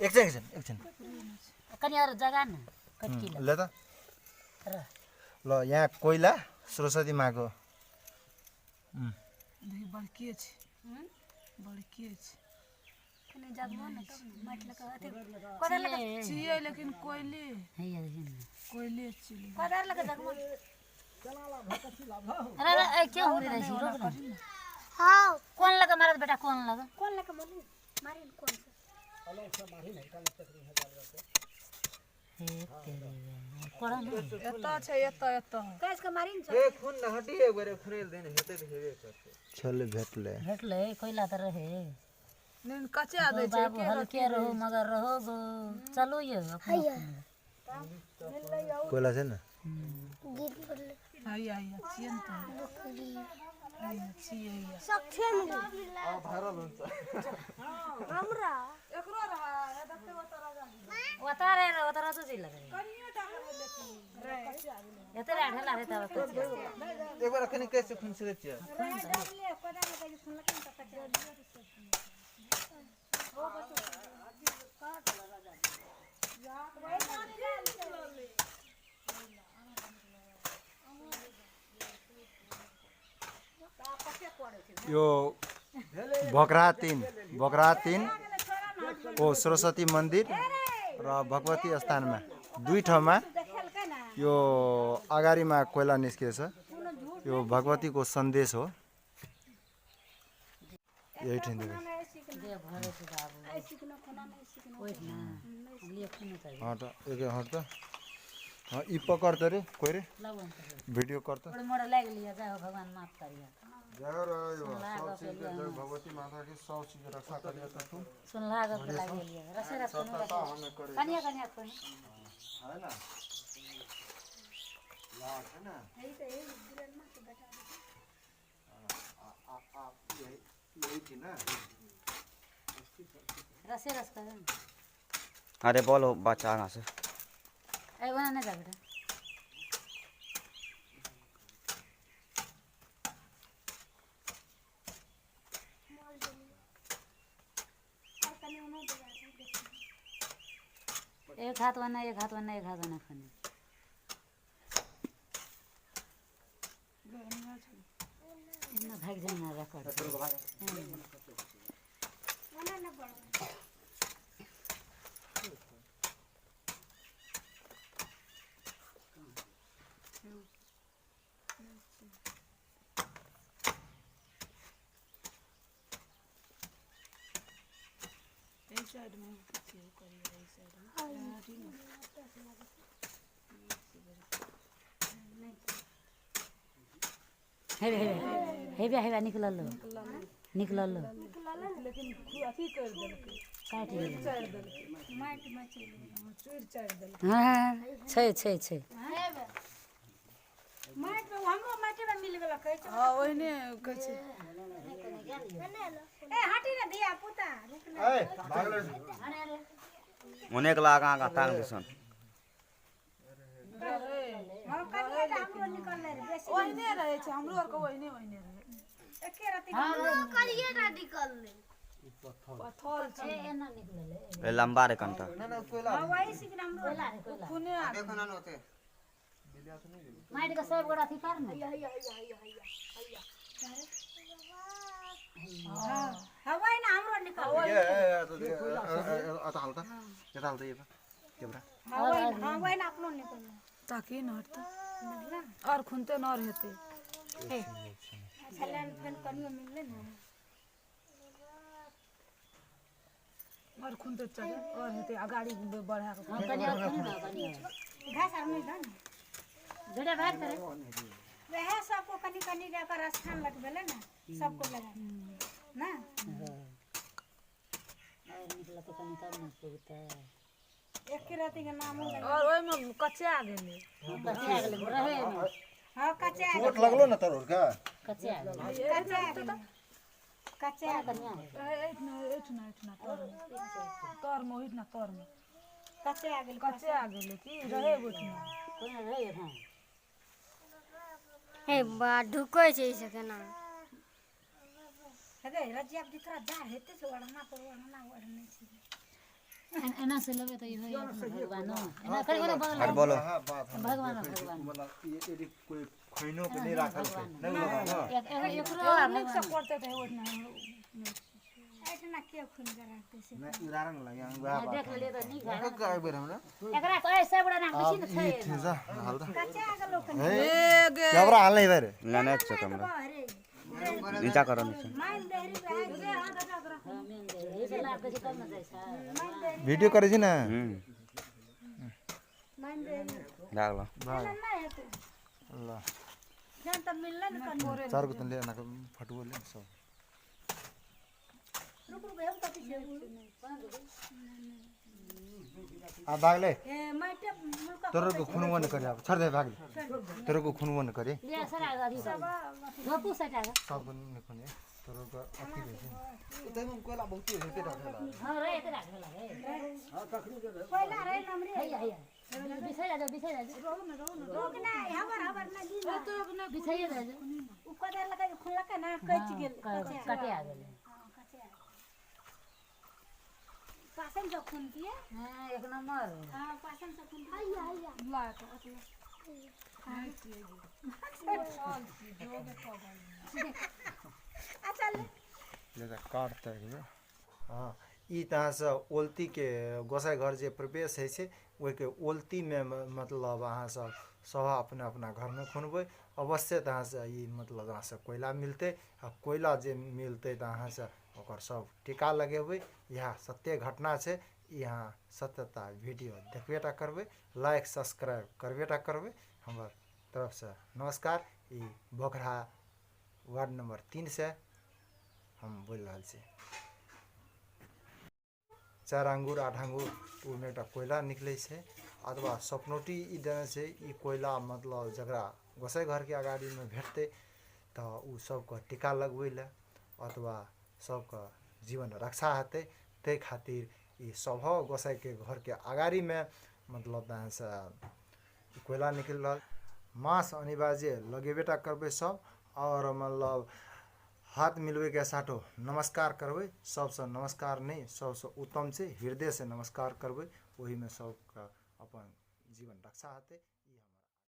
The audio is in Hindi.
एकछिन कनी अरु जग्गा न कटकिला ल त ल यहाँ कोइला सरस्वती माको बड़की छै बड़की छै कनी जगबो न त माटि लगा अथि कोदर लगा छियै लेकिन कोइले हैया देखिन कोइले छियै कोदर लगा जगबो अरे ए के हो रे छी रोक न हां कौन लगा मारत बेटा कौन लगा मारिन कौन से हेलो से मारिन है कल तक नहीं हे तेरे कोड़ा एता छै एता कैस के मारिन छ ए खून न हटी एक बार खूनेल देने हेते त हेबे करते चल भेटले कोइला त रहे नहीं कच्चा दे छै बाबू हल्के रहो मगर रहो गो चलो ये कोइला छैन हैया छियन त छियै सक्छेन अब भाइरल हुन्छ हमरा एकरो रहा देखते ओतरा तो जी लगे कनियो टाका लेती एतरे ढला रे तब एक बार कनी कैसे खून से छियै यो बकरा 3 को सरस्वती मन्दिर र भगवती स्थानमा दुई ठाउँमा यो अगाडिमा कोइला निस्केछ यो भगवतीको सन्देश हो यही ठाउँ हट त ई पकड़ त रे कोइ रे वीडियो कर त मोड़ लाग लिया जाओ भगवान माफ करिया जय भगवती माता की सब चीज रक्षा करिए त तुम सुन लाग के लाग लिया रसे कनिया है ना लाग है ना यही तो एक गिरन में बैठा यही थी ना रसे रस कर अरे बोलो बच्चा कहाँ से ए वहां ना जा बेटा एक हाथ वना खाने इतना भाग जाना रखड़ साइड में करिए साइड में हेबे निकल लो लेकिन अथी कर देलकै काट देलकै चार देलकै माटि में चूड़ चार देलकै हां छै माटि में हमरो माटि में मिल गेल कहै छै हां ओहने कहै छै ए हटी ना दिया पुता ए भागले उन्हें के लागा का तांग दिसन हम कनिया हमरो निकल रे बेसी ओहने रहे छै हमरो और के ओहने रहे एके राती हमरो करिए ना निकल ले पत्थर छै एना निकलले ए लंबा रे कंटा ना कोइला हां वही सिक हमरो खूने देखो ना होते माइट का सब गोड़ा थी कर ना हां वही ना हमरो निकल हां वही ना अपनो निकल ताकि न हटता और खुनते न रहते छलन फन कनियो मिलले ना और खुनते चले और हेते अगाड़ी बढ़ा के कनिया घास आर नहीं दान बेटा भाग करे वह सबको कनी का स्थान लग भेले ना सबको लगा ना और निकला तो कनी तब न होता एक राती के नाम और ओइ में कच्चा गेले रहे हां कच्चा चोट लगलो ना तोर का कच्चा कनिया एठना तोर मोहित ना तोर में कच्चा गेले की रहे बुठना कोई रहे हां हे बा ढुकै छै ई सब केना हेगे रजिया दिकरा जा हेते से ओढ़ना पर ओढ़ने छी एना से लेबे त ई होय भगवानो एना करे करे बगल अरे बोलो भगवान मतलब ये कोई खैनो के नहीं राखल के नहीं लगा एकरो नीक से करते त ओढ़ना ऐठना के खून कराते से नहीं उदाहरण लगे हम देख ले त नी घाय का एक बेर हमरा एकरा कहे से बड़ा ना मशीन ये छै खींचा हाल दा कच्चा गलो कैमरा हाल नहीं इधर लेने छ कमरा अरे नीचा करो नीचे माइन देहरी रहे मेन दे ए से लाग छै तब न जाय छै वीडियो करे छी ना माइन देहरी डाल लो ना हेते अल्लाह जान त मिलला न कन चार को तन ले ना फटुओ ले सब रुक रुक हम कति छे आ भाग ले ए माइटे मुल्का तोरो को खूनवा न करे अब छोड़ दे भाग ले तोरो को खूनवा न करे ले सरा गाड़ी धोपू सटा गा सब न खूने तोरो को अथी दे उतै में कोला बहुत हेते डाला हां रे एते राख लागे पहिला रे नमरे हैया हैया बिछै जा रोक ना हबर ना दी ना तो ना बिछै जा उ कदर लगा खुला के ना कच गेल कटे आ गेल पासन से खून किए हां एक नंबर हां पासन से खून आइया ला तो अच्छा ले जा काटता है हां ई तरह से ओल्ती के गोसाई घर जे प्रवेश है से ओइ के ओल्ती में मतलब अहाँ सब सब अपना अपना घर में खुनबै अवश्य तहाँ से ई मतलब अहाँ से कोयला मिलते आ कोयला जे मिलते त अहाँ से ओकर सब टीका लगेबै यह सत्य घटना छै यहाँ सत्यता वीडियो देखबेटा करबै लाइक सब्सक्राइब करबेटा करबै हमर तरफ से नमस्कार ई बोखरा वार्ड नंबर 3 से हम बोल रहा छी 4 आंगुर 8 आंगुर उमे एकटा कोयला निकले छै अथवा सपनोटी ई देने छै ई कोयला मतलब जकरा गोसाई घर के अगाड़ी में भेटते तो उ सबके टीका लगबै ले अथवा सबके जीवन रक्षा हेतै ते खातिर ई सब गोसाई के घर के अगाड़ी में मतलब से कोयला निकल रहल मास अनिवार्य लगेबेटा करबै सब और मतलब हाथ मिलवे के साटो नमस्कार करबै सबसे नमस्कार नहीं सबसे उत्तम छै हृदय से नमस्कार करबै ओही में सबके अपन जीवन रक्षा हेतै।